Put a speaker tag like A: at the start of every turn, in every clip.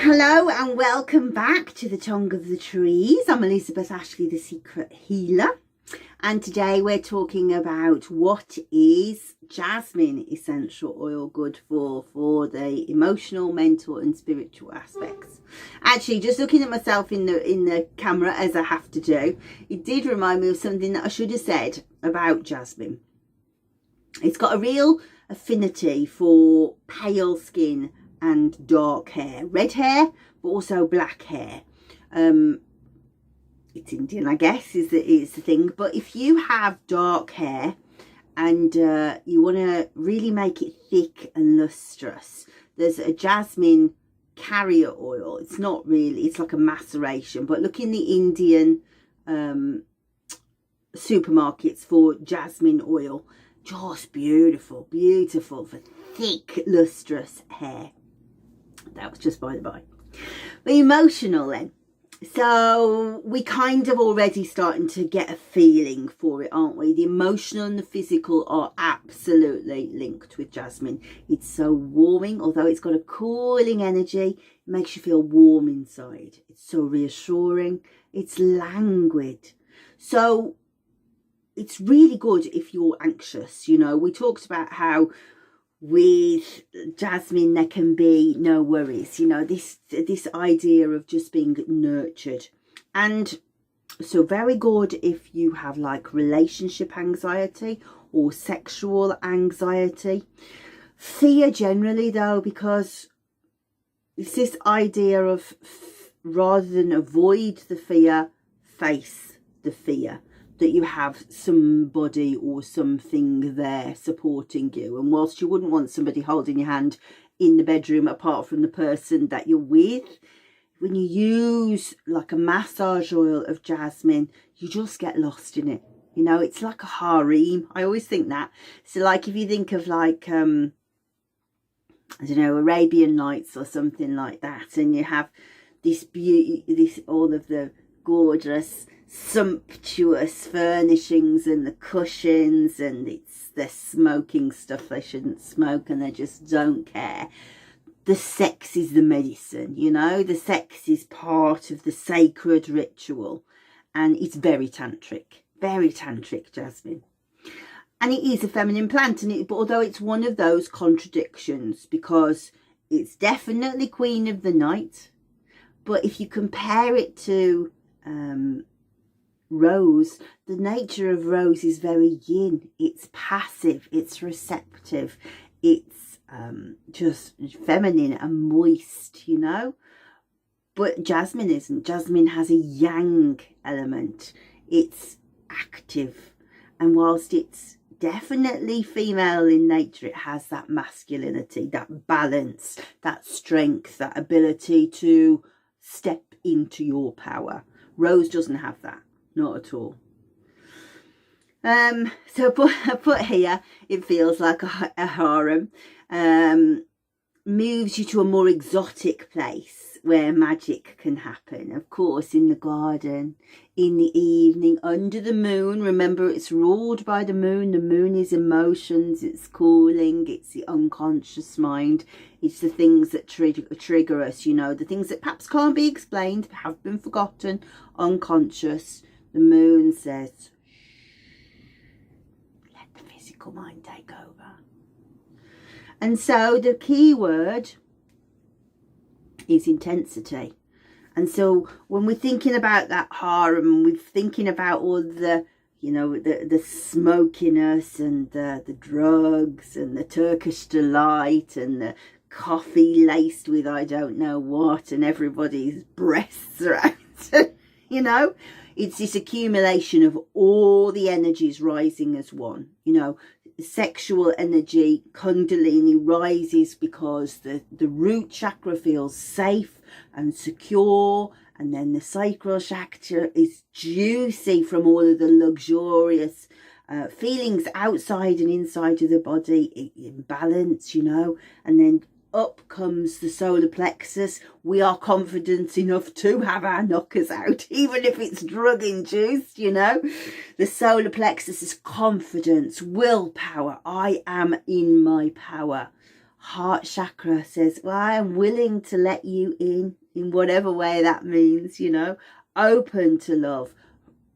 A: Hello and welcome back to the Tongue of the Trees. I'm Elizabeth Ashley, the Secret Healer, and today we're talking about what is jasmine essential oil good for the emotional, mental and spiritual aspects. Actually, just looking at myself in the camera, as I have to do, it did remind me of something that I should have said about jasmine. It's got a real affinity for pale skin and dark hair, red hair, but also black hair. It's Indian, I guess, is the thing. But if you have dark hair and you want to really make it thick and lustrous, there's a jasmine carrier oil. It's not really, it's like a maceration, but look in the Indian supermarkets for jasmine oil. Just beautiful, beautiful for thick, lustrous hair. That was just by the by. But emotional then. So we kind of already starting to get a feeling for it, aren't we? The emotional and the physical are absolutely linked with jasmine. It's so warming, although it's got a cooling energy. It makes you feel warm inside. It's so reassuring. It's languid. So it's really good if you're anxious. You know, we talked about how with jasmine there can be no worries, you know, this idea of just being nurtured. And so very good if you have like relationship anxiety or sexual anxiety. Fear generally though, because it's this idea of rather than avoid the fear, face the fear. That you have somebody or something there supporting you. And whilst you wouldn't want somebody holding your hand in the bedroom apart from the person that you're with, when you use like a massage oil of jasmine, you just get lost in it. You know, it's like a harem. I always think that. So like if you think of like, I don't know, Arabian Nights or something like that, and you have this beauty, all of the gorgeous sumptuous furnishings and the cushions, and it's the smoking stuff they shouldn't smoke and they just don't care. The sex is the medicine, you know, the sex is part of the sacred ritual, and it's very tantric jasmine. And it is a feminine plant, and although it's one of those contradictions, because it's definitely queen of the night, but if you compare it to rose, the nature of rose is very yin. It's passive, it's receptive, it's just feminine and moist, you know. But jasmine isn't. Jasmine has a yang element. It's active, and whilst it's definitely female in nature, it has that masculinity, that balance, that strength, that ability to step into your power. Rose doesn't have that. Not at all. So I put here, it feels like a harem. Moves you to a more exotic place where magic can happen. Of course, in the garden, in the evening, under the moon. Remember, it's ruled by the moon. The moon is emotions, it's cooling, it's the unconscious mind. It's the things that trigger us, you know, the things that perhaps can't be explained, have been forgotten, unconscious. The moon says, let the physical mind take over. And so the key word is intensity. And so when we're thinking about that harem, we're thinking about all the, you know, the smokiness and the drugs and the Turkish delight and the coffee laced with I don't know what, and everybody's breasts are out, you know. It's this accumulation of all the energies rising as one. You know, sexual energy, kundalini, rises because the root chakra feels safe and secure, and then the sacral chakra is juicy from all of the luxurious feelings outside and inside of the body in balance, you know. And then up comes the solar plexus. We are confident enough to have our knockers out, even if it's drug induced, you know. The solar plexus is confidence, willpower. I am in my power. Heart chakra says, well, I am willing to let you in whatever way that means, you know. Open to love,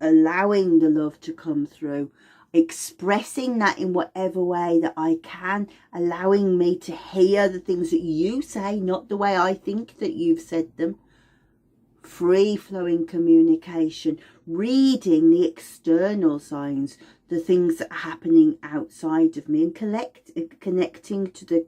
A: allowing the love to come through, expressing that in whatever way that I can, allowing me to hear the things that you say, not the way I think that you've said them. Free flowing communication, reading the external signs, the things that are happening outside of me, and connecting to the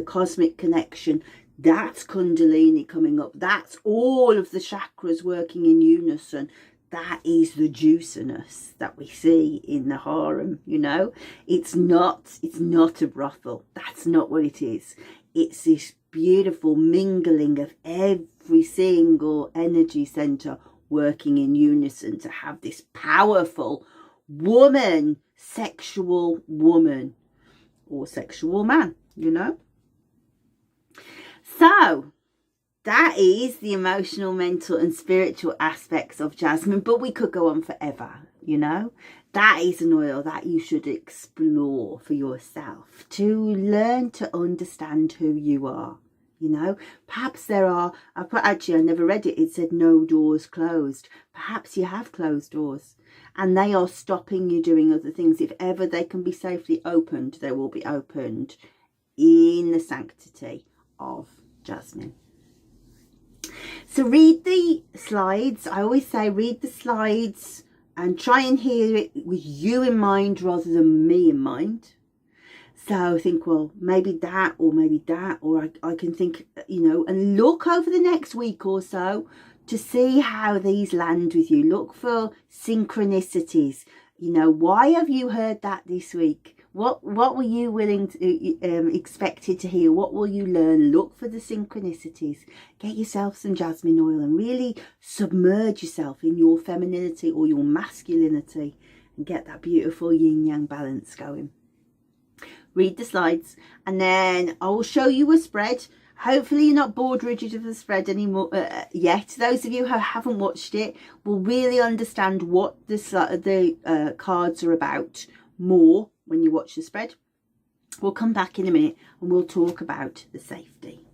A: cosmic connection. That's Kundalini coming up. That's all of the chakras working in unison. That is the juiciness that we see in the harem, you know. It's not a brothel. That's not what it is. It's this beautiful mingling of every single energy center working in unison to have this powerful woman, sexual woman or sexual man, you know. So that is the emotional, mental and spiritual aspects of jasmine, but we could go on forever, you know. That is an oil that you should explore for yourself to learn to understand who you are, you know. Perhaps there are, I never read it, it said no doors closed. Perhaps you have closed doors and they are stopping you doing other things. If ever they can be safely opened, they will be opened in the sanctity of jasmine. So read the slides. I always say read the slides and try and hear it with you in mind rather than me in mind. So think, well, maybe that, or maybe that, or I can think, you know, and look over the next week or so to see how these land with you. Look for synchronicities. You know, why have you heard that this week? What were you willing to expected to hear? What will you learn? Look for the synchronicities. Get yourself some jasmine oil and really submerge yourself in your femininity or your masculinity and get that beautiful yin-yang balance going. Read the slides and then I will show you a spread. Hopefully you're not bored rigid of the spread anymore yet. Those of you who haven't watched it will really understand what the cards are about more when you watch the spread. We'll come back in a minute and we'll talk about the safety.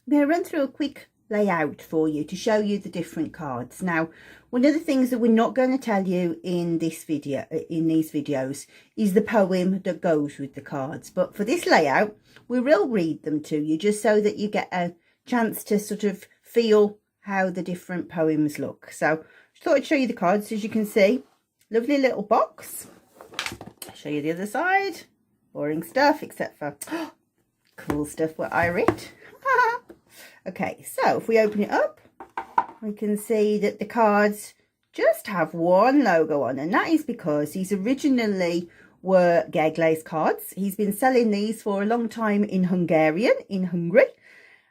A: I'm going to run through a quick layout for you to show you the different cards. Now, one of the things that we're not going to tell you in this video, in these videos, is the poem that goes with the cards. But for this layout, we will read them to you just so that you get a chance to sort of feel how the different poems look. So I thought I'd show you the cards. As you can see, lovely little box. I'll show you the other side. Boring stuff, except for cool stuff what I read. Okay, so if we open it up, we can see that the cards just have one logo on, and that is because these originally were Gegle's cards. He's been selling these for a long time in Hungary.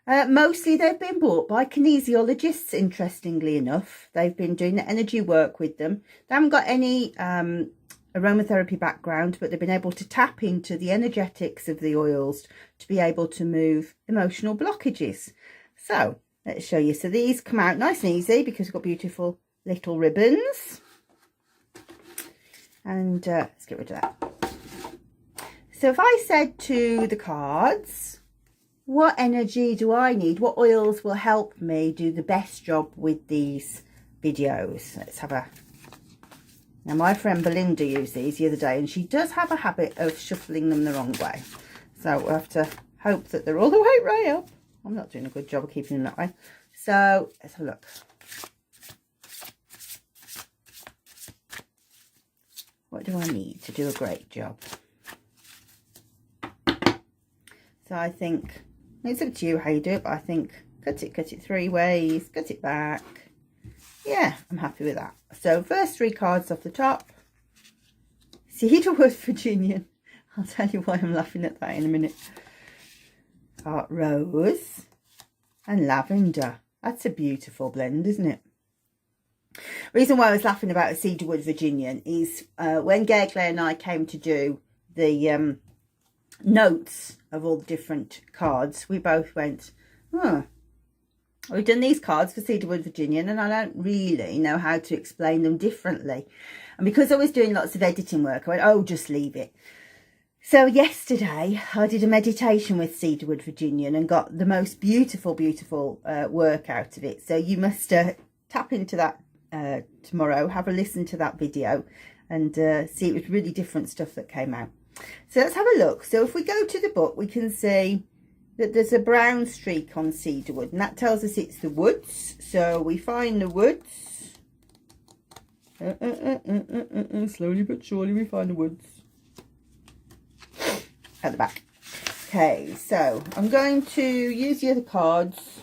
A: Mostly they've been bought by kinesiologists, interestingly enough. They've been doing the energy work with them. They haven't got any aromatherapy background, but they've been able to tap into the energetics of the oils to be able to move emotional blockages. So let's show you. So these come out nice and easy because we've got beautiful little ribbons. And let's get rid of that. So if I said to the cards, what energy do I need? What oils will help me do the best job with these videos? Let's have a... Now my friend Belinda used these the other day and she does have a habit of shuffling them the wrong way. So we'll have to hope that they're all the way right up. I'm not doing a good job of keeping them that way. So let's have a look. What do I need to do a great job? So I think, it's up to you how you do it, but I think cut it 3 ways, cut it back. Yeah, I'm happy with that. So first 3 cards off the top. Cedarwood Virginian. I'll tell you why I'm laughing at that in a minute. Got rose and lavender. That's a beautiful blend, isn't it? Reason why I was laughing about a Cedarwood Virginian is when Gagle and I came to do the notes of all the different cards, we both went, oh, we've done these cards for Cedarwood Virginian and I don't really know how to explain them differently. And because I was doing lots of editing work, I went, oh, just leave it. So yesterday I did a meditation with Cedarwood Virginian and got the most beautiful, beautiful work out of it. So you must tap into that tomorrow, have a listen to that video and see it was really different stuff that came out. So let's have a look. So if we go to the book, we can see that there's a brown streak on cedarwood, and that tells us it's the woods. So we find the woods. Slowly but surely we find the woods. At the back. Okay, so I'm going to use the other cards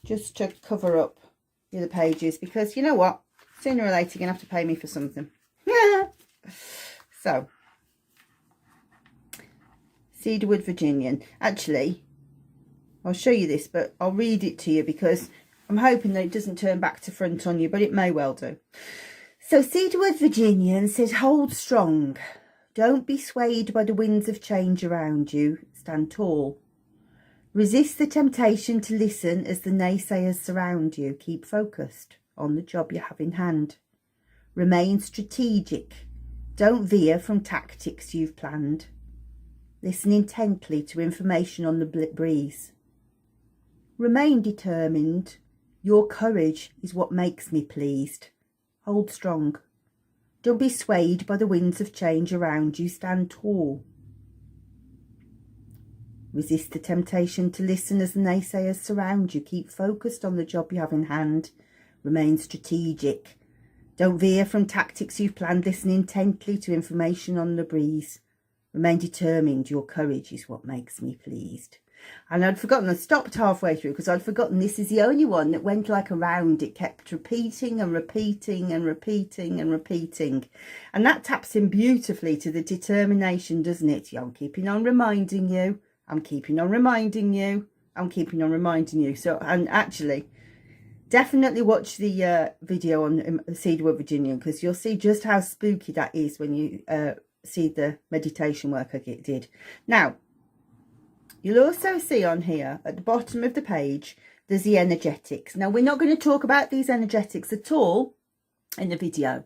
A: just to cover up the other pages, because you know what? Sooner or later you're going to have to pay me for something. So, Cedarwood Virginian. Actually, I'll show you this, but I'll read it to you because I'm hoping that it doesn't turn back to front on you, but it may well do. So, Cedarwood Virginian says, hold strong. Don't be swayed by the winds of change around you. Stand tall. Resist the temptation to listen as the naysayers surround you. Keep focused on the job you have in hand. Remain strategic. Don't veer from tactics you've planned. Listen intently to information on the breeze. Remain determined. Your courage is what makes me pleased. Hold strong. Don't be swayed by the winds of change around you. Stand tall. Resist the temptation to listen as the naysayers surround you. Keep focused on the job you have in hand. Remain strategic. Don't veer from tactics you've planned. Listen intently to information on the breeze. Remain determined. Your courage is what makes me pleased. And I'd forgotten, I stopped halfway through because I'd forgotten this is the only one that went like around. It kept repeating and repeating and repeating and repeating. And that taps in beautifully to the determination, doesn't it? I'm keeping on reminding you. I'm keeping on reminding you. I'm keeping on reminding you. So, and actually, definitely watch the video on Cedarwood Virginian, because you'll see just how spooky that is when you see the meditation work I did. Now, you'll also see on here at the bottom of the page, there's the energetics. Now, we're not going to talk about these energetics at all in the video.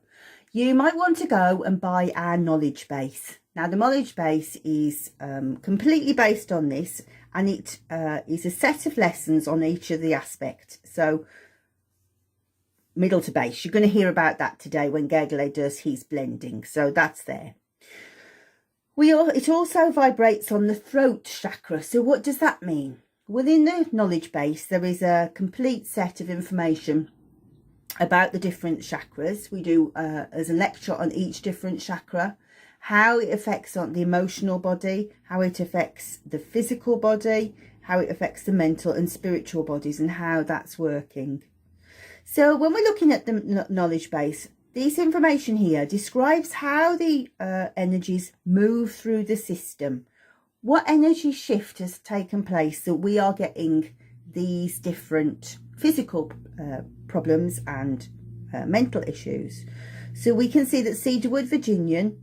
A: You might want to go and buy our knowledge base. Now, the knowledge base is completely based on this, and it is a set of lessons on each of the aspects. So, middle to base. You're going to hear about that today when Gagle does his blending. So, that's there. It also vibrates on the throat chakra. So what does that mean? Within the knowledge base, there is a complete set of information about the different chakras. We do as a lecture on each different chakra, how it affects on the emotional body, how it affects the physical body, how it affects the mental and spiritual bodies, and how that's working. So when we're looking at the knowledge base, this information here describes how the energies move through the system. What energy shift has taken place that we are getting these different physical problems and mental issues. So we can see that Cedarwood Virginian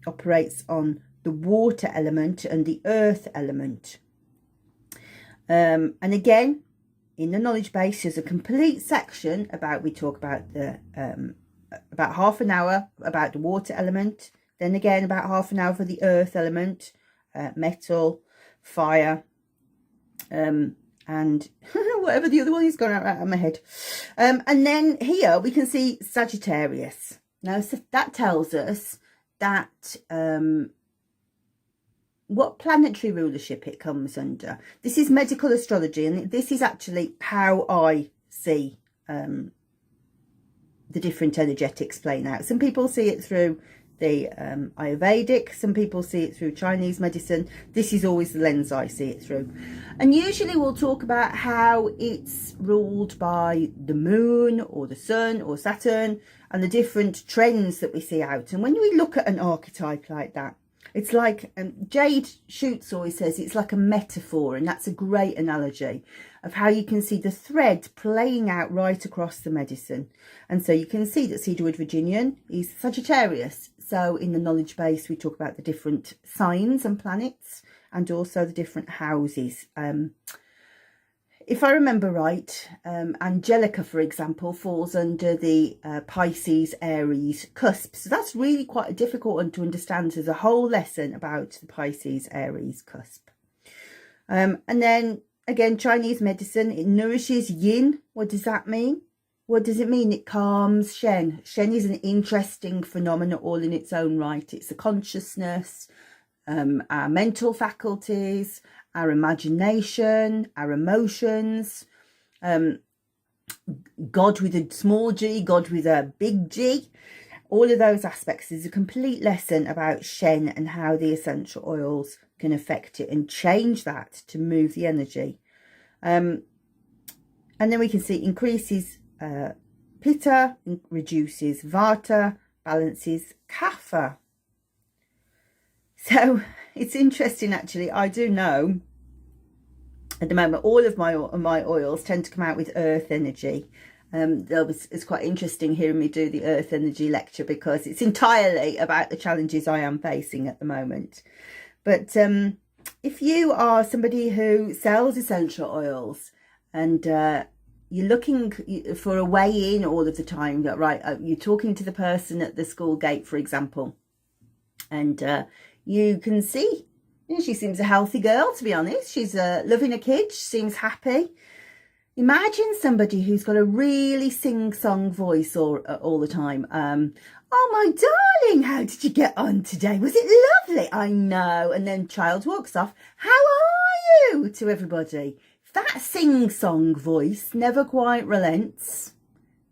A: operates on the water element and the earth element. And again, in the knowledge base, there's a complete section about, we talk about the about half an hour about the water element, then again about half an hour for the earth element, metal, fire, and whatever the other one is, gone out of my head. And then here we can see Sagittarius. Now, so that tells us that what planetary rulership it comes under. This is medical astrology, and this is actually how I see the different energetics playing out. Some people see it through the Ayurvedic, some people see it through Chinese medicine. This is always the lens I see it through. And usually we'll talk about how it's ruled by the moon or the sun or Saturn and the different trends that we see out. And when we look at an archetype like that, it's like, Jade Shoots always says, it's like a metaphor, and that's a great analogy of how you can see the thread playing out right across the medicine. And so you can see that Cedarwood Virginian is Sagittarius. So in the knowledge base, we talk about the different signs and planets and also the different houses. If I remember right, Angelica, for example, falls under the Pisces Aries cusp. So that's really quite a difficult one to understand. There's a whole lesson about the Pisces Aries cusp. And then again, Chinese medicine, it nourishes yin. What does that mean? What does it mean? It calms Shen. Shen is an interesting phenomenon all in its own right. It's the consciousness, our mental faculties, our imagination, our emotions, God with a small g, God with a big G, all of those aspects. There's a complete lesson about Shen and how the essential oils can affect it and change that to move the energy. And then we can see it increases Pitta, reduces Vata, balances Kapha. So it's interesting, actually. I do know at the moment all of my oils tend to come out with earth energy. It's quite interesting hearing me do the earth energy lecture because it's entirely about the challenges I am facing at the moment. But if you are somebody who sells essential oils and you're looking for a way in all of the time, right? You're talking to the person at the school gate, for example, and you can see, she seems a healthy girl, to be honest. She's loving her kids, she seems happy. Imagine somebody who's got a really sing-song voice all the time. Oh, my darling, how did you get on today? Was it lovely? I know. And then child walks off. How are you? To everybody. If that sing-song voice never quite relents,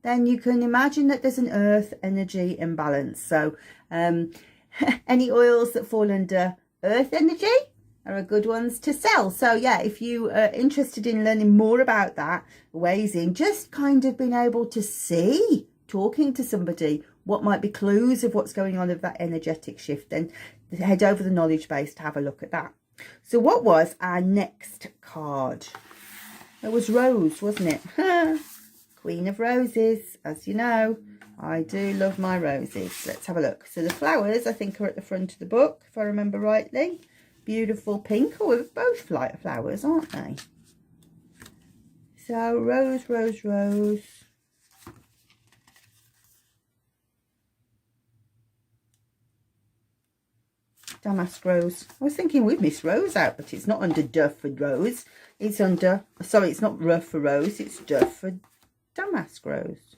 A: then you can imagine that there's an earth energy imbalance. So any oils that fall under earth energy are a good ones to sell. So yeah, if you are interested in learning more about that, ways in, just kind of being able to see, talking to somebody, what might be clues of what's going on of that energetic shift, then head over the knowledge base to have a look at that. So what was our next card? It was Rose, wasn't it? Queen of Roses, as you know. I do love my roses. Let's have a look. So the flowers, I think, are at the front of the book, if I remember rightly. Beautiful pink. Oh, we're both flowers, aren't they? So rose, rose, rose. Damask rose. I was thinking we'd miss Rose out, but it's not under Duff for Rose. It's under, sorry, it's not Rough for Rose. It's Duff for Damask rose.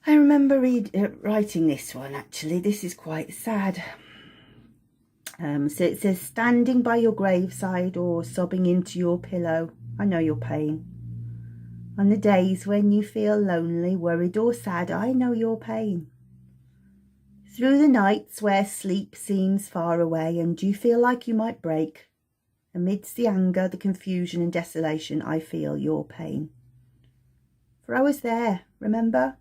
A: I remember writing this one, actually. This is quite sad. So it says, standing by your graveside or sobbing into your pillow. I know your pain. On the days when you feel lonely, worried or sad, I know your pain. Through the nights where sleep seems far away and you feel like you might break, amidst the anger, the confusion and desolation, I feel your pain. For I was there, remember?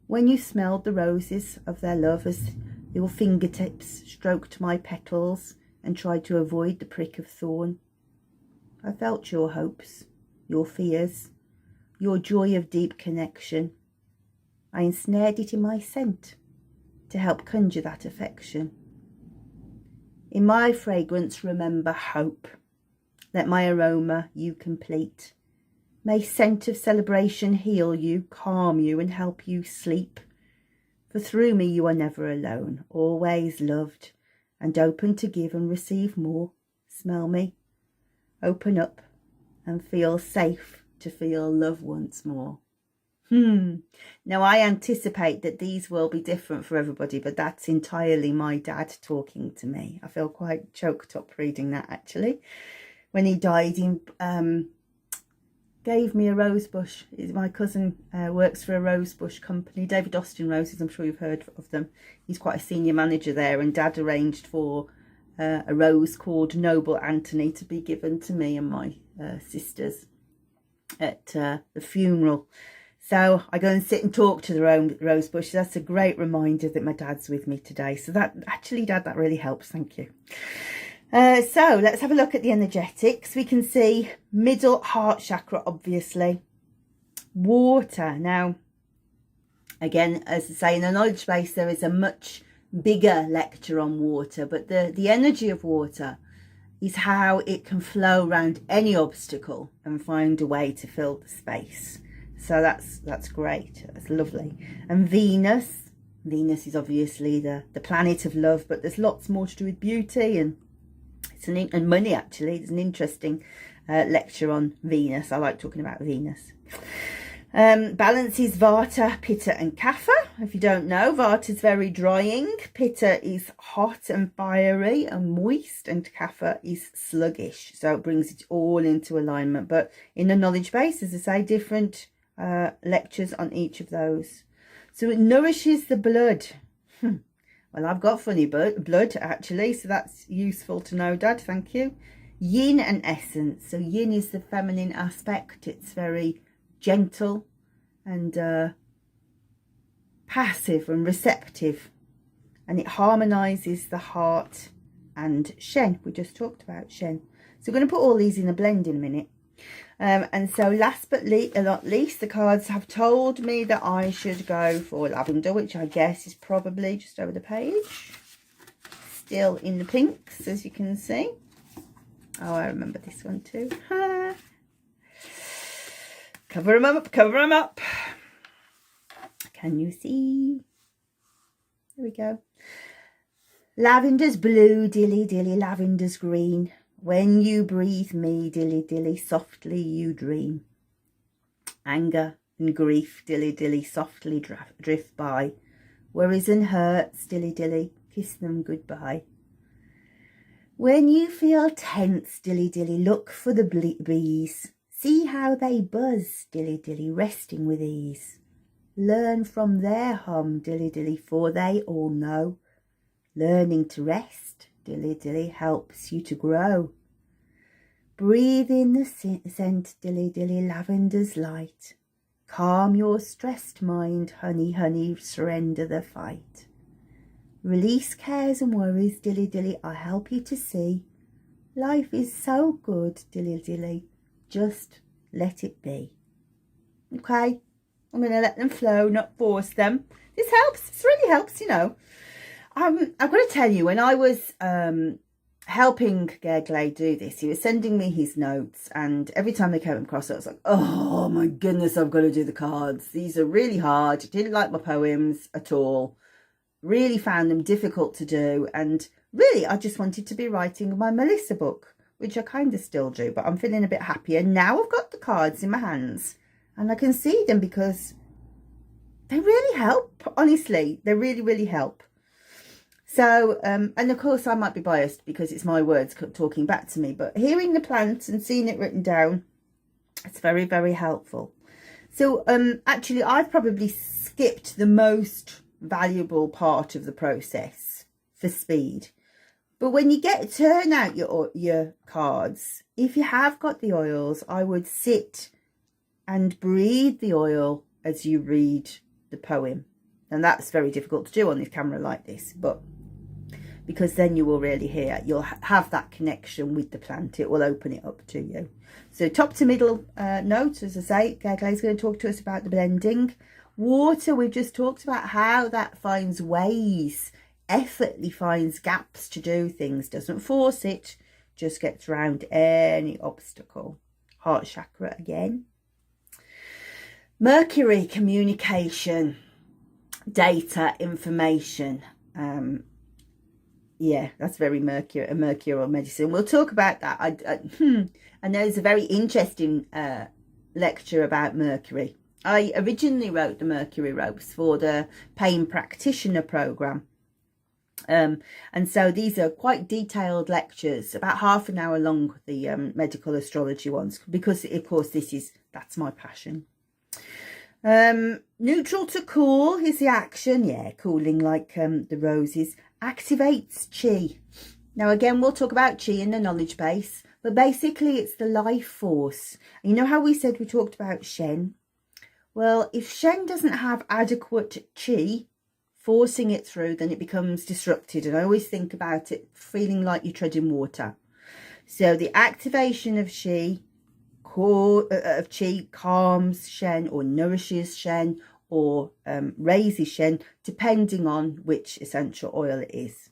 A: When you smelled the roses of their love as your fingertips stroked my petals and tried to avoid the prick of thorn. I felt your hopes, your fears, your joy of deep connection. I ensnared it in my scent to help conjure that affection. In my fragrance, remember hope. Let my aroma you complete. May scent of celebration heal you, calm you and help you sleep. For through me you are never alone, always loved and open to give and receive more. Smell me, open up and feel safe to feel love once more. Now I anticipate that these will be different for everybody, but that's entirely my dad talking to me. I feel quite choked up reading that, actually. When he died in, I gave me a rose bush. My cousin works for a rose bush company, David Austin Roses. I'm sure you've heard of them. He's quite a senior manager there, and Dad arranged for a rose called Noble Anthony to be given to me and my sisters at the funeral. So I go and sit and talk to the rose bush. That's a great reminder that my dad's with me today. So that actually, Dad, that really helps. Thank you. So let's have a look at the energetics. We can see middle heart chakra, obviously. Water. Now, again, as I say, in the knowledge base, there is a much bigger lecture on water, but the energy of water is how it can flow around any obstacle and find a way to fill the space. So that's great. That's lovely. And Venus is obviously the planet of love, but there's lots more to do with beauty and money. Actually, there's an interesting lecture on Venus. I like talking about Venus. Balance is Vata, Pitta and Kapha. If you don't know, Vata is very drying, Pitta is hot and fiery and moist, and Kapha is sluggish. So it brings it all into alignment. But in the knowledge base, as I say, different lectures on each of those. So it nourishes the blood. Well, I've got funny blood actually, so that's useful to know, Dad. Thank you. Yin and essence. So yin is the feminine aspect. It's very gentle and passive and receptive, and it harmonizes the heart and Shen. We just talked about Shen. So we're going to put all these in a blend in a minute. And so last but not least, the cards have told me that I should go for lavender, which I guess is probably just over the page. Still in the pinks, as you can see. Oh, I remember this one too. Cover them up, cover them up. Can you see? There we go. Lavender's blue, dilly dilly, lavender's green. When you breathe me, dilly dilly, softly you dream. Anger and grief, dilly dilly, softly drift by. Worries and hurts, dilly dilly, kiss them goodbye. When you feel tense, dilly dilly, look for the bees. See how they buzz, dilly dilly, resting with ease. Learn from their hum, dilly dilly, for they all know. Learning to rest, dilly dilly, helps you to grow. Breathe in the scent, dilly dilly, lavender's light. Calm your stressed mind, honey, honey, surrender the fight. Release cares and worries, dilly dilly, I help you to see. Life is so good, dilly dilly, just let it be. Okay, I'm going to let them flow, not force them. This helps, this really helps, you know. I've got to tell you, when I was helping Gergley do this, he was sending me his notes, and every time they came across it, I was like, oh my goodness, I've got to do the cards. These are really hard. Didn't like my poems at all. Really found them difficult to do, and really I just wanted to be writing my Melissa book, which I kind of still do, but I'm feeling a bit happier. Now I've got the cards in my hands and I can see them because they really help. Honestly, they really, really help. So, and of course I might be biased because it's my words talking back to me, but hearing the plant and seeing it written down, it's very, very helpful. So, actually I've probably skipped the most valuable part of the process for speed. But when you turn out your cards, if you have got the oils, I would sit and breathe the oil as you read the poem. And that's very difficult to do on this camera like this, but because then you will really hear, you'll have that connection with the plant. It will open it up to you. So top to middle notes, as I say, Gergley's going to talk to us about the blending. Water, we've just talked about how that finds ways, effortlessly finds gaps to do things, doesn't force it, just gets around any obstacle. Heart chakra again. Mercury, communication, data, information. Yeah, that's very mercurial medicine. We'll talk about that. I know there's a very interesting lecture about Mercury. I originally wrote the Mercury ropes for the pain practitioner program. And so these are quite detailed lectures, about half an hour long, the medical astrology ones, because of course that's That's my passion. Neutral to cool is the action. Yeah, cooling like the roses. Activates chi. Now again, we'll talk about chi in the knowledge base, but basically it's the life force. And you know how we said we talked about Shen? Well, if Shen doesn't have adequate chi forcing it through, then it becomes disrupted. And I always think about it feeling like you're treading water. So the activation of chi calms Shen or nourishes Shen or raises Shen, depending on which essential oil it is.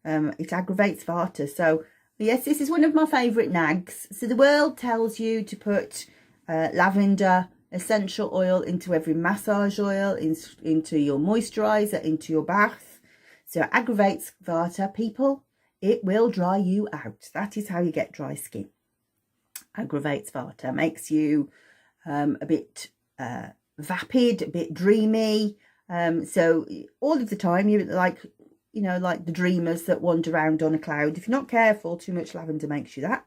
A: It aggravates Vata. So yes, this is one of my favourite nags. So the world tells you to put lavender essential oil into every massage oil, into your moisturiser, into your bath. So it aggravates Vata. People, it will dry you out. That is how you get dry skin. Aggravates Vata, makes you a bit vapid, a bit dreamy. So all of the time you're like, you know, like the dreamers that wander around on a cloud. If you're not careful, too much lavender makes you that.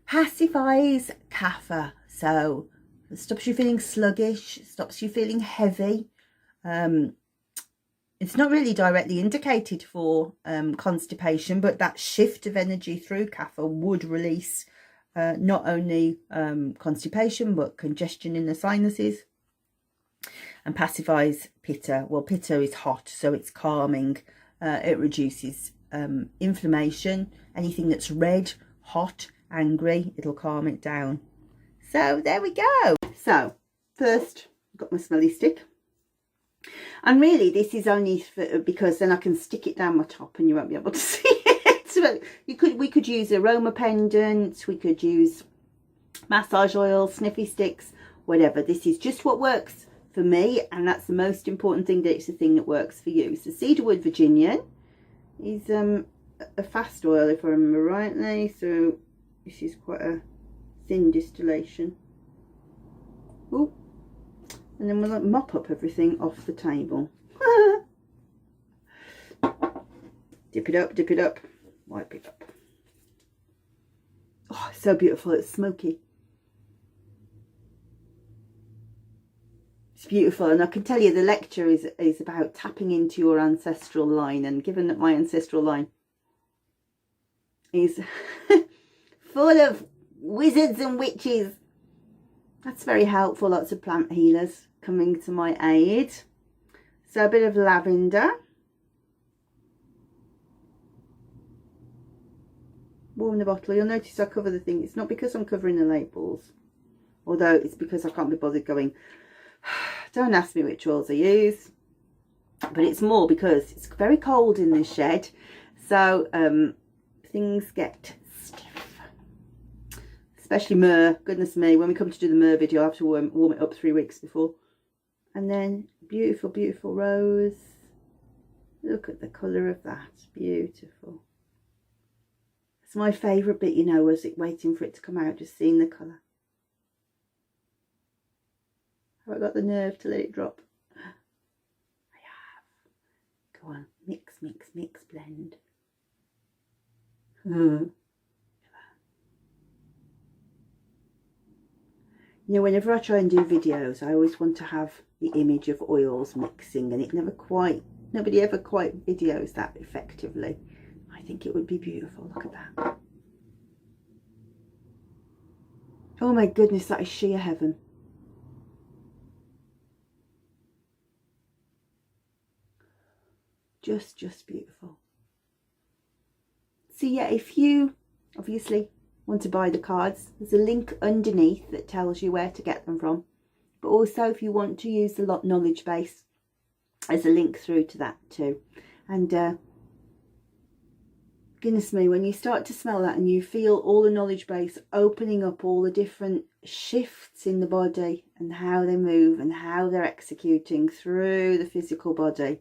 A: Pacifies kapha, so it stops you feeling sluggish, stops you feeling heavy. It's not really directly indicated for constipation, but that shift of energy through kapha would release not only constipation, but congestion in the sinuses. And pacifies pitta. Well, pitta is hot, so it's calming. It reduces inflammation. Anything that's red, hot, angry, it'll calm it down. So there we go. So first, I've got my smelly stick. And really, this is only for, because then I can stick it down my top and you won't be able to see it. So we could use aroma pendants, we could use massage oil, sniffy sticks, whatever. This is just what works for me, and that's the most important thing, that it's the thing that works for you. So cedarwood Virginian is a fast oil, if I remember rightly. So this is quite a thin distillation. Ooh. And then we'll mop up everything off the table. Dip it up, wipe it up. Oh, so beautiful, it's smoky. It's beautiful, and I can tell you the lecture is about tapping into your ancestral line, and given that my ancestral line is full of wizards and witches, that's very helpful. Lots of plant healers coming to my aid. So a bit of lavender. Warm the bottle. You'll notice I cover the thing. It's not because I'm covering the labels, although it's because I can't be bothered going, don't ask me which oils I use, but it's more because it's very cold in this shed, so things get stiff, especially myrrh. Goodness me, when we come to do the myrrh video, I have to warm it up 3 weeks before. And then beautiful, beautiful rose. Look at the colour of that, beautiful. It's my favourite bit, you know, was it waiting for it to come out, just seeing the colour. Have I got the nerve to let it drop? I have. Go on, mix, mix, mix, blend. You know, whenever I try and do videos, I always want to have the image of oils mixing, and it nobody ever quite videos that effectively. I think it would be beautiful. Look at that. Oh my goodness, that is sheer heaven. Just beautiful. So yeah, if you obviously want to buy the cards, there's a link underneath that tells you where to get them from. But also, if you want to use the knowledge base, there's a link through to that too. And goodness me, when you start to smell that and you feel all the knowledge base opening up all the different shifts in the body and how they move and how they're executing through the physical body,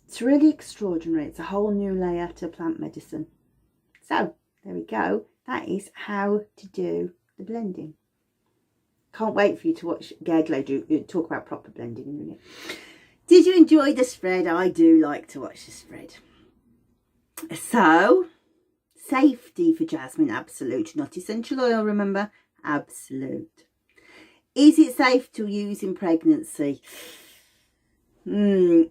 A: it's really extraordinary. It's a whole new layer to plant medicine. So there we go. That is how to do the blending. Can't wait for you to watch Gerglo talk about proper blending in a minute. Did you enjoy the spread? I do like to watch the spread. So, safety for Jasmine, absolute. Not essential oil, remember. Absolute. Is it safe to use in pregnancy? Only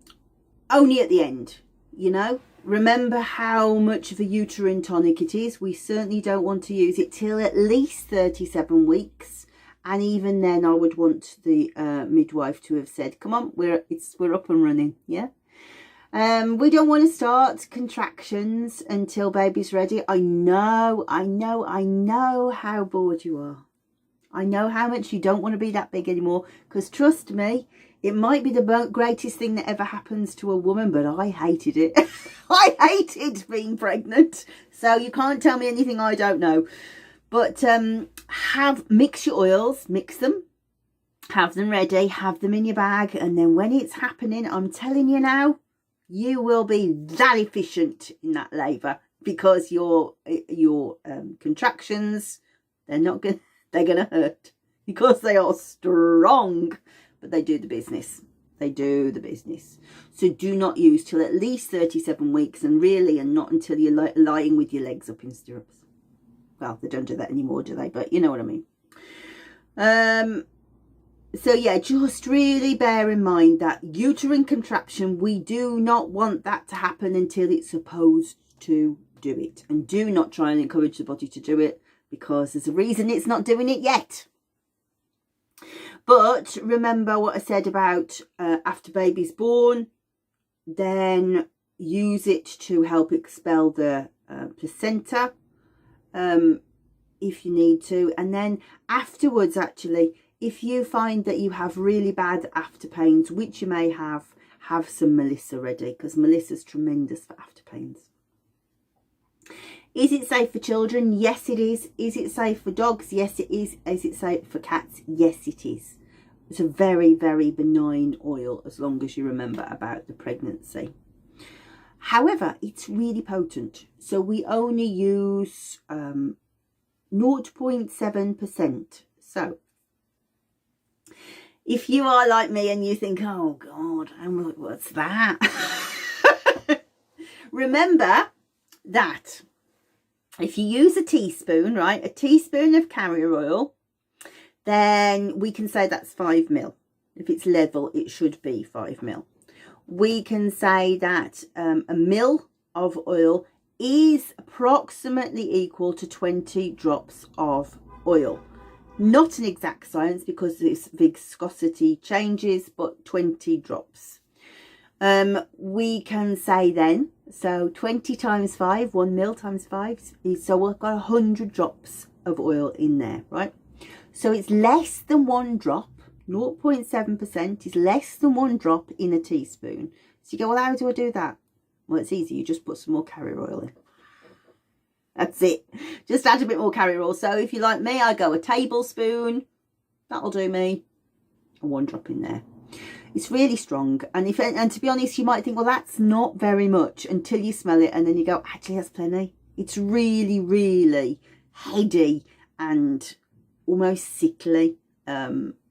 A: at the end, you know. Remember how much of a uterine tonic it is. We certainly don't want to use it till at least 37 weeks. And even then, I would want the midwife to have said, come on, we're up and running, yeah. We don't want to start contractions until baby's ready. I know how bored you are. I know how much you don't want to be that big anymore, because trust me, it might be the greatest thing that ever happens to a woman, but I hated it. I hated being pregnant. So you can't tell me anything I don't know. But mix your oils, mix them, have them ready, have them in your bag. And then when it's happening, I'm telling you now, you will be that efficient in that labour, because your contractions, they're going to hurt because they are strong, but they do the business. They do the business. So do not use till at least 37 weeks, and not until you're lying with your legs up in stirrups. Well, they don't do that anymore, do they? But you know what I mean. So yeah, just really bear in mind that uterine contraction, we do not want that to happen until it's supposed to do it. And do not try and encourage the body to do it, because there's a reason it's not doing it yet. But remember what I said about after baby's born, then use it to help expel the placenta if you need to. And then afterwards, actually, if you find that you have really bad after pains, which you may have some Melissa ready, because Melissa's tremendous for after pains. Is it safe for children? Yes, it is. Is it safe for dogs? Yes, it is. Is it safe for cats? Yes, it is. It's a very, very benign oil, as long as you remember about the pregnancy. However, it's really potent. So we only use 0.7%. So if you are like me and you think, oh God, what's that? Remember that if you use a teaspoon, right, a teaspoon of carrier oil, then we can say that's 5 ml. If it's level, it should be 5 ml. We can say that a ml of oil is approximately equal to 20 drops of oil. Not an exact science, because this viscosity changes, but 20 drops. We can say then, so 20 times 5, 1 ml times 5 is, so we've got 100 drops of oil in there, right? So it's less than 1 drop. 0.7% is less than 1 drop in a teaspoon. So you go, well, how do I do that? Well, it's easy. You just put some more carrier oil in. That's it. Just add a bit more carrier oil. So if you like me, I go a tablespoon. That'll do me. 1 drop in there. It's really strong. And to be honest, you might think, well, that's not very much, until you smell it. And then you go, actually, that's plenty. It's really, really heady and almost sickly.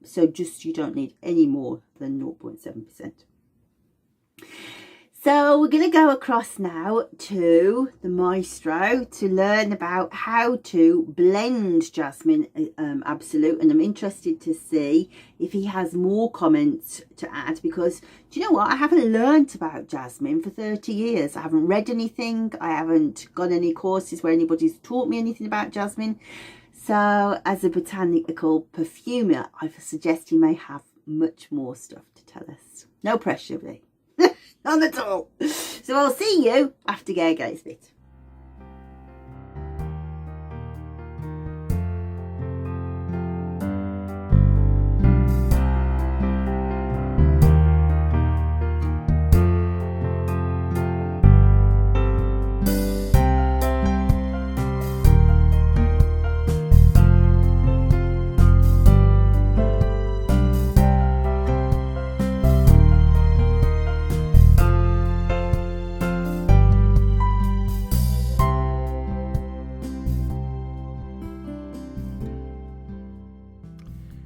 A: So just, you don't need any more than 0.7%. So we're going to go across now to the maestro to learn about how to blend Jasmine Absolute. And I'm interested to see if he has more comments to add, because do you know what? I haven't learnt about Jasmine for 30 years. I haven't read anything. I haven't got any courses where anybody's taught me anything about Jasmine. So as a botanical perfumer, I suggest he may have much more stuff to tell us. No pressure, Lee. None at all. So I'll see you after Gerge's bit.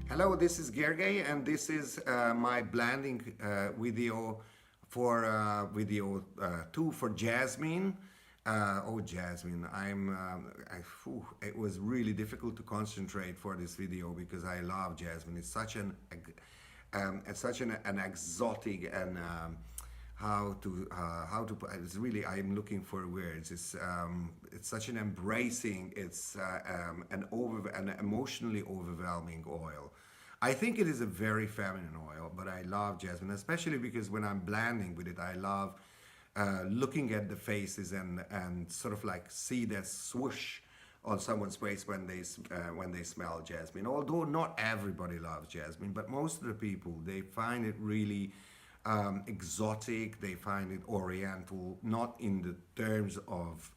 B: Hello, this is Gergely, and this is my blending video for video 2 for Jasmine. Oh, Jasmine, it was really difficult to concentrate for this video because I love Jasmine. It's such an exotic and how to put it's really I'm looking for words. It's such an embracing. It's an emotionally overwhelming oil. I think it is a very feminine oil, but I love Jasmine, especially because when I'm blending with it, I love looking at the faces and sort of like see that swoosh on someone's face when they smell jasmine. Although not everybody loves jasmine, but most of the people they find it really exotic. They find it oriental, not in the terms of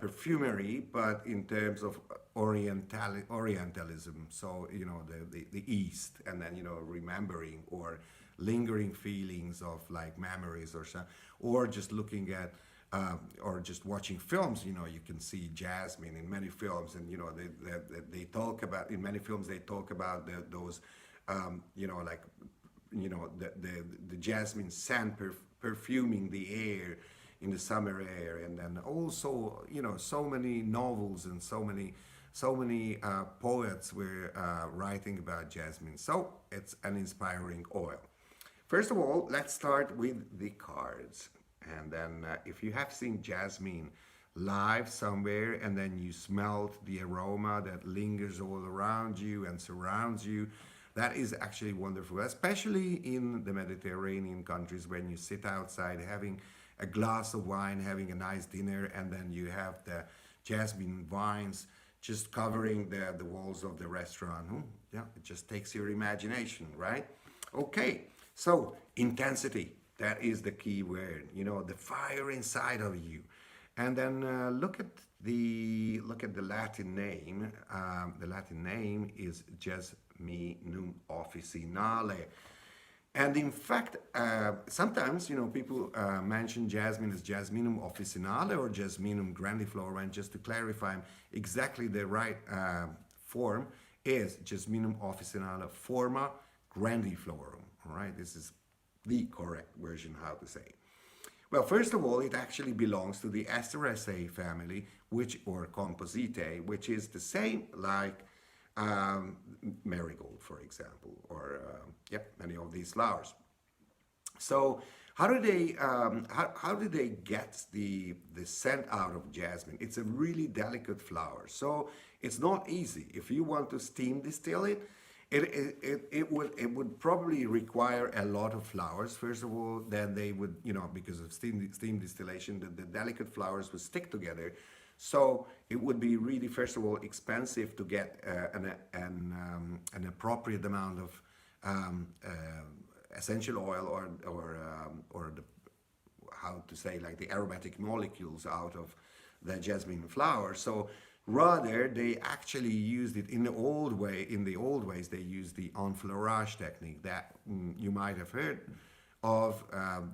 B: perfumery, but in terms of Orientalism. So the East, and then remembering or lingering feelings of like memories or so, or just looking at or just watching films. You can see jasmine in many films, and they talk about in many films they talk about those like the jasmine scent perfuming the air in the summer air. And then also so many novels and so many poets were writing about jasmine, so it's an inspiring oil. First of all, let's start with the cards. And then if you have seen jasmine live somewhere and then you smelled the aroma that lingers all around you and surrounds you, that is actually wonderful, especially in the Mediterranean countries when you sit outside having a glass of wine, having a nice dinner, and then you have the jasmine vines just covering the walls of the restaurant. Yeah, it just takes your imagination, right? Okay, so intensity, that is the key word, the fire inside of you. And then look at the Latin name. The Latin name is Jasminum officinale. And in fact, sometimes people mention jasmine as Jasminum officinale or Jasminum grandiflorum. And just to clarify, exactly the right form is Jasminum officinale forma grandiflorum. All right, this is the correct version how to say it. Well, first of all, it actually belongs to the Asteraceae family, or Compositae, which is the same like marigold, for example, or many of these flowers. So how do they get the scent out of jasmine? It's a really delicate flower, so it's not easy. If you want to steam distill it, it would probably require a lot of flowers. First of all, then they would, because of steam distillation, the delicate flowers would stick together. So it would be really, first of all, expensive to get an appropriate amount of essential oil or the, how to say, like the aromatic molecules out of the jasmine flower. So rather, they actually used it in the old ways, they used the enfleurage technique that you might have heard of.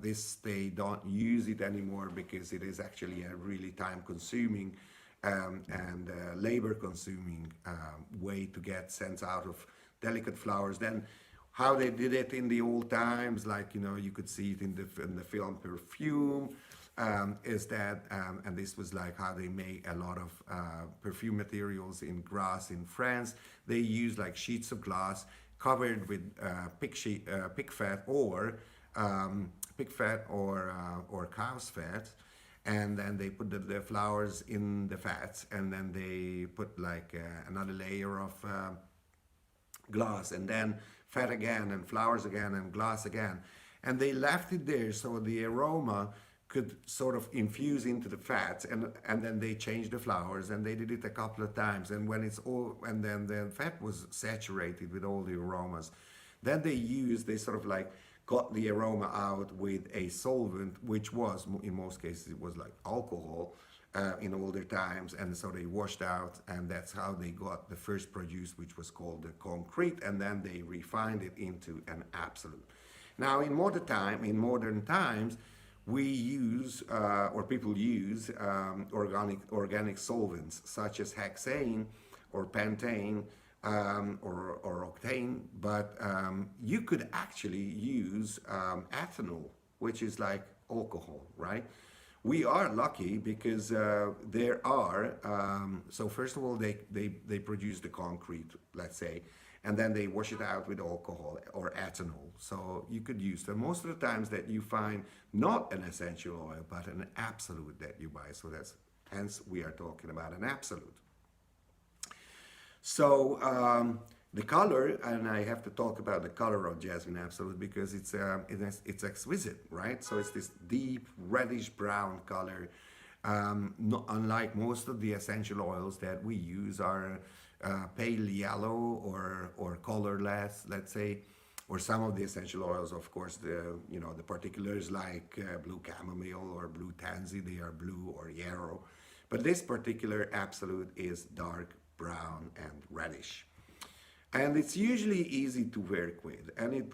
B: This, they don't use it anymore because it is actually a really time-consuming and labor-consuming way to get scents out of delicate flowers. Then how they did it in the old times, like you could see it in the film Perfume, is that, and this was like how they make a lot of perfume materials in grass in France. They use like sheets of glass covered with pig fat or cow's fat, and then they put the flowers in the fats, and then they put like another layer of glass, and then fat again, and flowers again, and glass again, and they left it there so the aroma could sort of infuse into the fats, and then they changed the flowers, and they did it a couple of times, and when it's all, and then the fat was saturated with all the aromas, then they sort of like got the aroma out with a solvent, which was, in most cases, it was like alcohol in older times, and so they washed out, and that's how they got the first produce, which was called the concrete, and then they refined it into an absolute. Now, in modern times, we use, or people use, organic solvents such as hexane or pentane or octane, but you could actually use ethanol, which is like alcohol, right? we are lucky because there are, so first of all, they produce the concrete, let's say, and then they wash it out with alcohol or ethanol. So you could use them. Most of the times that you find not an essential oil, but an absolute that you buy. So that's, hence we are talking about an absolute. So the color, and I have to talk about the color of Jasmine Absolute because it's exquisite, right? So it's this deep reddish brown color. Unlike most of the essential oils that we use are pale yellow or colorless, let's say, or some of the essential oils, of course, the particulars like blue chamomile or blue tansy, they are blue or yellow. But this particular absolute is dark brown and reddish, and it's usually easy to work with. And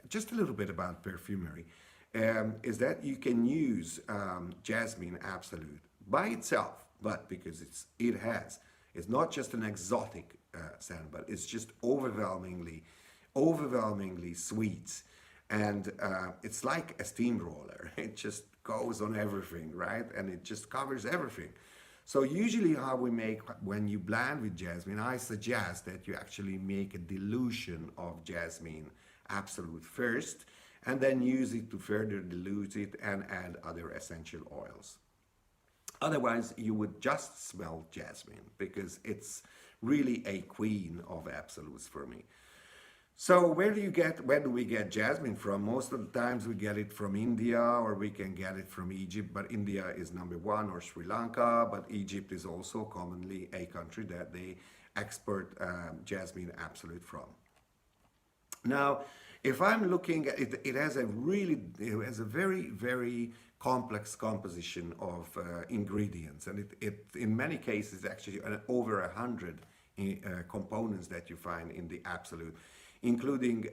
B: just a little bit about perfumery is that you can use Jasmine Absolute by itself, but because it's not just an exotic scent, but it's just overwhelmingly sweet, and it's like a steamroller. It just goes on everything, right? And it just covers everything. So usually how we make, when you blend with jasmine, I suggest that you actually make a dilution of Jasmine Absolute first, and then use it to further dilute it and add other essential oils. Otherwise, you would just smell jasmine because it's really a queen of absolutes for me. So where do we get jasmine from? Most of the times we get it from India, or we can get it from Egypt, but India is number one, or Sri Lanka, but Egypt is also commonly a country that they export Jasmine Absolute from. Now, if I'm looking at it, it has a very, very complex composition of ingredients, and it in many cases actually over 100 components that you find in the Absolute, including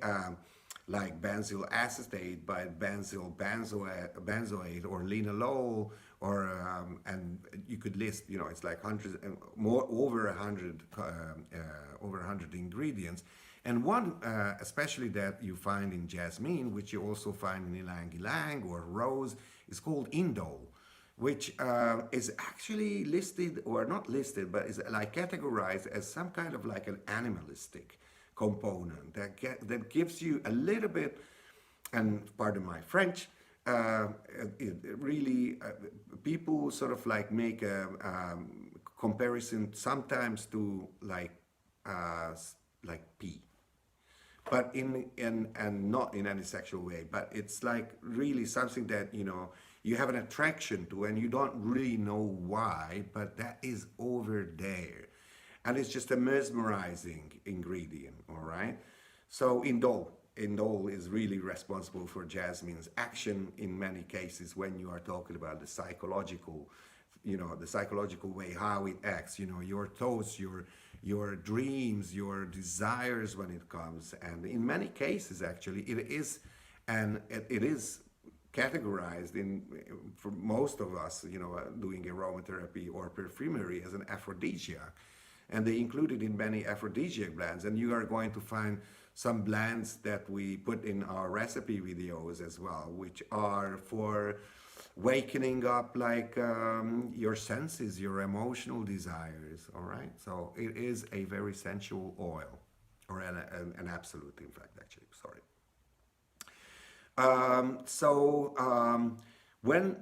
B: like benzyl acetate, benzoate, or linalool, or and you could list, it's like hundreds, more over 100 ingredients. And one, especially that you find in jasmine, which you also find in ylang ylang or rose, is called indole, which is actually listed, or not listed, but is like categorized as some kind of like an animalistic component that gives you a little bit, and pardon my French, people sort of like make a comparison sometimes to like pee, but and not in any sexual way, but it's like really something that you have an attraction to, and you don't really know why, but that is over there. And it's just a mesmerizing ingredient, all right? So indole is really responsible for jasmine's action in many cases when you are talking about the psychological way, how it acts, your thoughts, your dreams, your desires when it comes. And in many cases, actually, it is categorized for most of us, doing aromatherapy or perfumery, as an aphrodisiac. And they include it in many aphrodisiac blends. And you are going to find some blends that we put in our recipe videos as well, which are for wakening up like your senses, your emotional desires, all right? So it is a very sensual oil, or an absolute, in fact, actually, sorry. When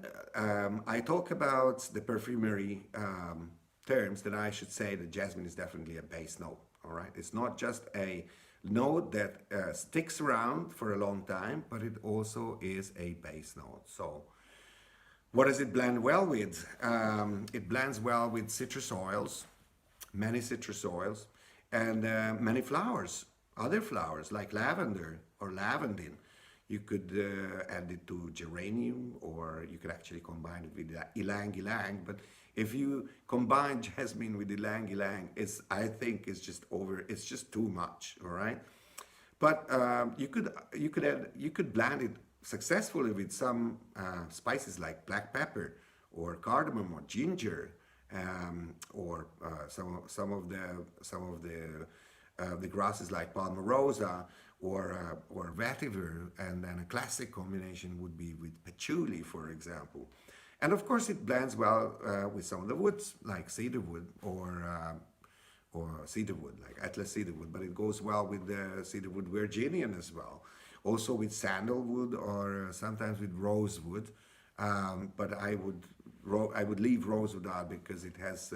B: I talk about the perfumery terms, then I should say that jasmine is definitely a base note, all right? It's not just a note that sticks around for a long time, but it also is a base note. So what does it blend well with? It blends well with citrus oils, many citrus oils, and many flowers, other flowers like lavender or lavandin. You could add it to geranium, or you could actually combine it with ylang ylang. But if you combine jasmine with ylang ylang, I think it's just too much, all right? But you could blend it successfully with some spices like black pepper or cardamom or ginger, or some of the grasses like palmarosa, or vetiver, and then a classic combination would be with patchouli, for example. And of course, it blends well with some of the woods, like cedarwood or cedarwood, like Atlas cedarwood, but it goes well with the cedarwood Virginian as well. Also with sandalwood or sometimes with rosewood, but I would leave rosewood out because it has,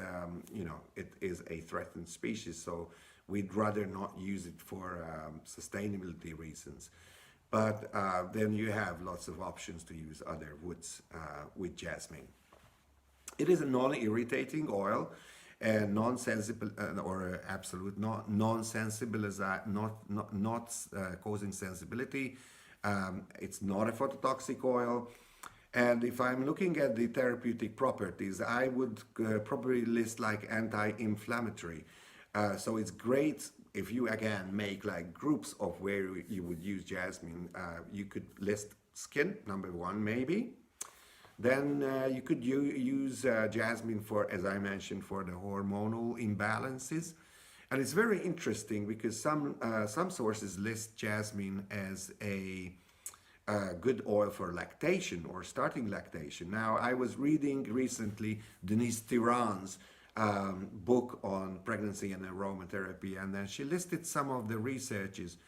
B: it is a threatened species, so we'd rather not use it for sustainability reasons. But then you have lots of options to use other woods with jasmine. It is a non-irritating oil and non-sensible or absolute non-sensibilize, not causing sensibility. It's not a phototoxic oil. And if I'm looking at the therapeutic properties, I would probably list like anti-inflammatory. So it's great if you again make like groups of where you would use jasmine. You could list skin, number one maybe. Then you could use jasmine for, as I mentioned, for the hormonal imbalances. And it's very interesting because some sources list jasmine as a good oil for lactation or starting lactation. Now, I was reading recently Denise Tiran's book on pregnancy and aromatherapy, and then she listed some of the researches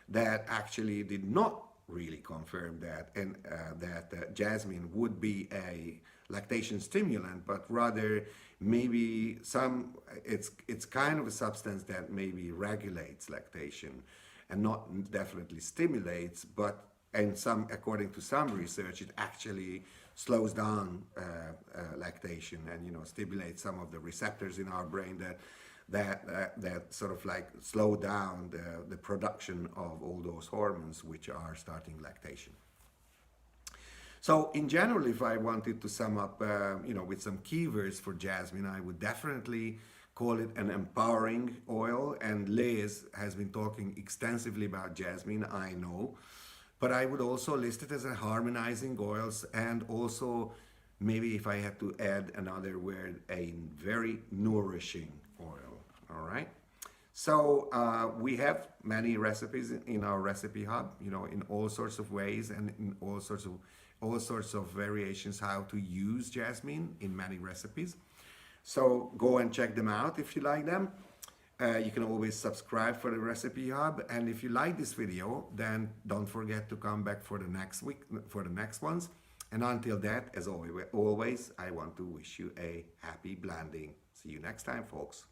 B: that actually did not really confirm that, and that jasmine would be a lactation stimulant, but rather maybe it's kind of a substance that maybe regulates lactation and not definitely stimulates, but according to some research, it actually slows down lactation and stimulates some of the receptors in our brain that sort of like slow down the production of all those hormones which are starting lactation. So in general, if I wanted to sum up, with some keywords for jasmine, I would definitely call it an empowering oil. And Liz has been talking extensively about jasmine, I know. But I would also list it as a harmonizing oils, and also maybe if I had to add another word, a very nourishing oil. All right. So we have many recipes in our recipe hub, in all sorts of ways and in all sorts of variations how to use jasmine in many recipes. So go and check them out if you like them. You can always subscribe for the Recipe Hub, and if you like this video, then don't forget to come back for the next week, for the next ones. And until that, as always, I want to wish you a happy blending. See you next time, folks.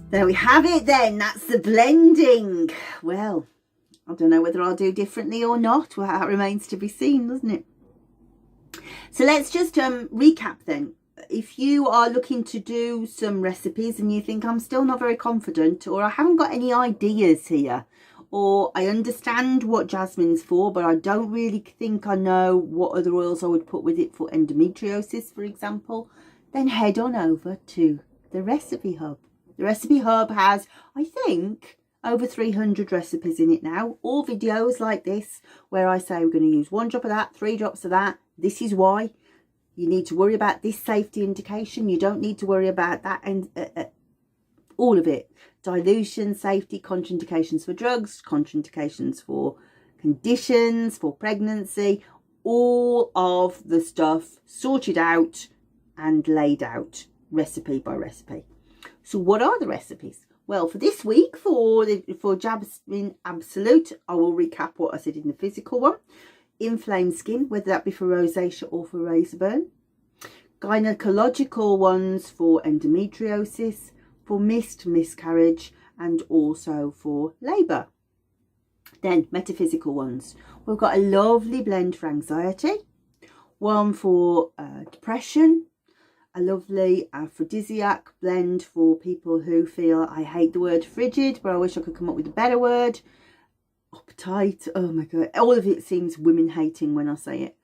A: There we have it then, that's the blending. Well, I don't know whether I'll do differently or not. Well, that remains to be seen, doesn't it? So let's just recap then. If you are looking to do some recipes and you think I'm still not very confident, or I haven't got any ideas here, or I understand what jasmine's for, but I don't really think I know what other oils I would put with it for endometriosis, for example, then head on over to the Recipe Hub. The Recipe Hub has, I think, over 300 recipes in it now, all videos like this, where I say we're going to use 1 drop of that, 3 drops of that. This is why. You need to worry about this safety indication. You don't need to worry about that, and all of it. Dilution, safety, contraindications for drugs, contraindications for conditions, for pregnancy. All of the stuff sorted out and laid out, recipe by recipe. So what are the recipes? Well, for this week, for Jasmine Absolute, I will recap what I said in the physical one. Inflamed skin, whether that be for rosacea or for razor burn. Gynecological ones for endometriosis, for miscarriage, and also for labour. Then metaphysical ones. We've got a lovely blend for anxiety, one for depression, a lovely aphrodisiac blend for people who feel, I hate the word frigid, but I wish I could come up with a better word, uptight. Oh my god, all of it seems women hating when I say it.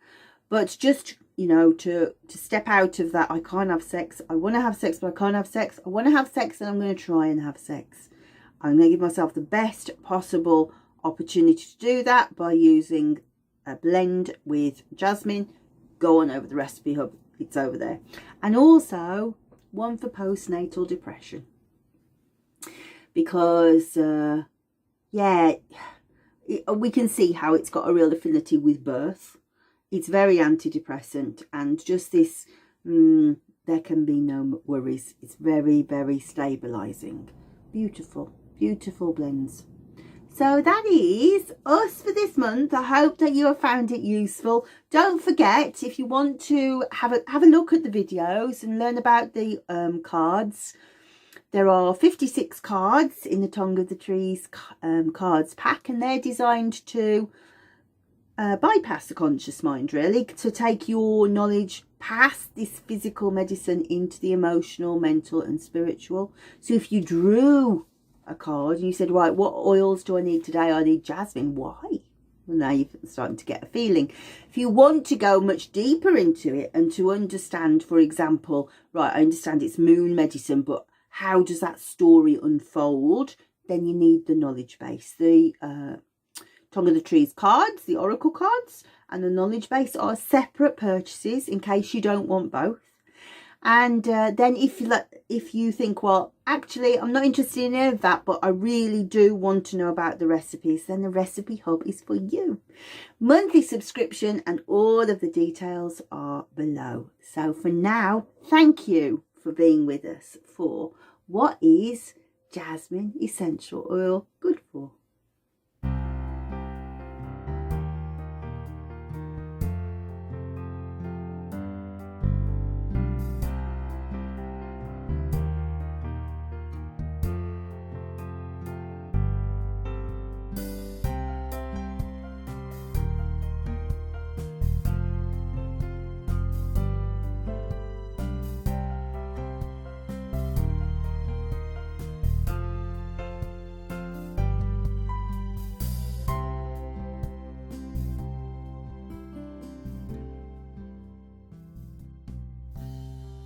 A: But just, you know, to step out of that, I can't have sex, I want to have sex but I can't have sex, I want to have sex and I'm going to try and have sex. I'm going to give myself the best possible opportunity to do that by using a blend with Jasmine. Go on over the recipe hub, it's over there. And also one for postnatal depression, because yeah, we can see how it's got a real affinity with birth. It's very antidepressant, and just this, there can be no worries. It's very, very stabilizing. Beautiful, beautiful blends. So that is us for this month. I hope that you have found it useful. Don't forget, if you want to have a look at the videos and learn about the cards, there are 56 cards in the Tongue of the Trees cards pack, and they're designed to bypass the conscious mind, really, to take your knowledge past this physical medicine into the emotional, mental and spiritual. So if you drew a card and you said, right, what oils do I need today? I need jasmine. Why? Well, now you're starting to get a feeling. If you want to go much deeper into it and to understand, for example, right, I understand it's moon medicine, but how does that story unfold? Then you need the knowledge base. The Tongue of the Trees cards, the oracle cards, and the knowledge base are separate purchases in case you don't want both. And then if you think, well, actually, I'm not interested in any of that, but I really do want to know about the recipes, then the Recipe Hub is for you. Monthly subscription and all of the details are below. So for now, thank you for being with us for what is jasmine essential oil good for.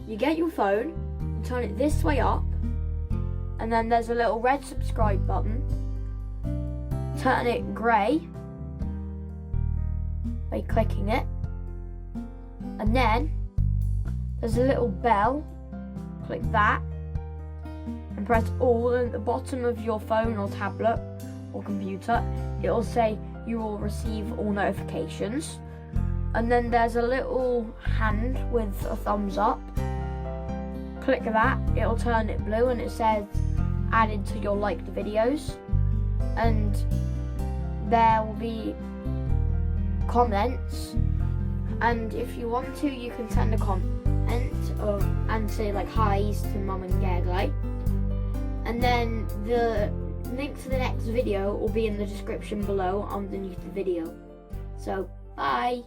C: You get your phone, and turn it this way up, and then there's a little red subscribe button. Turn it grey by clicking it, and then there's a little bell. Click that and press all at the bottom of your phone or tablet or computer. It will say you will receive all notifications, and then there's a little hand with a thumbs up. Click that, it'll turn it blue and it says added to your liked videos, and there will be comments, and if you want to you can send a comment and say like hi's to Mum and Gagley, and then the link to the next video will be in the description below underneath the video. So bye.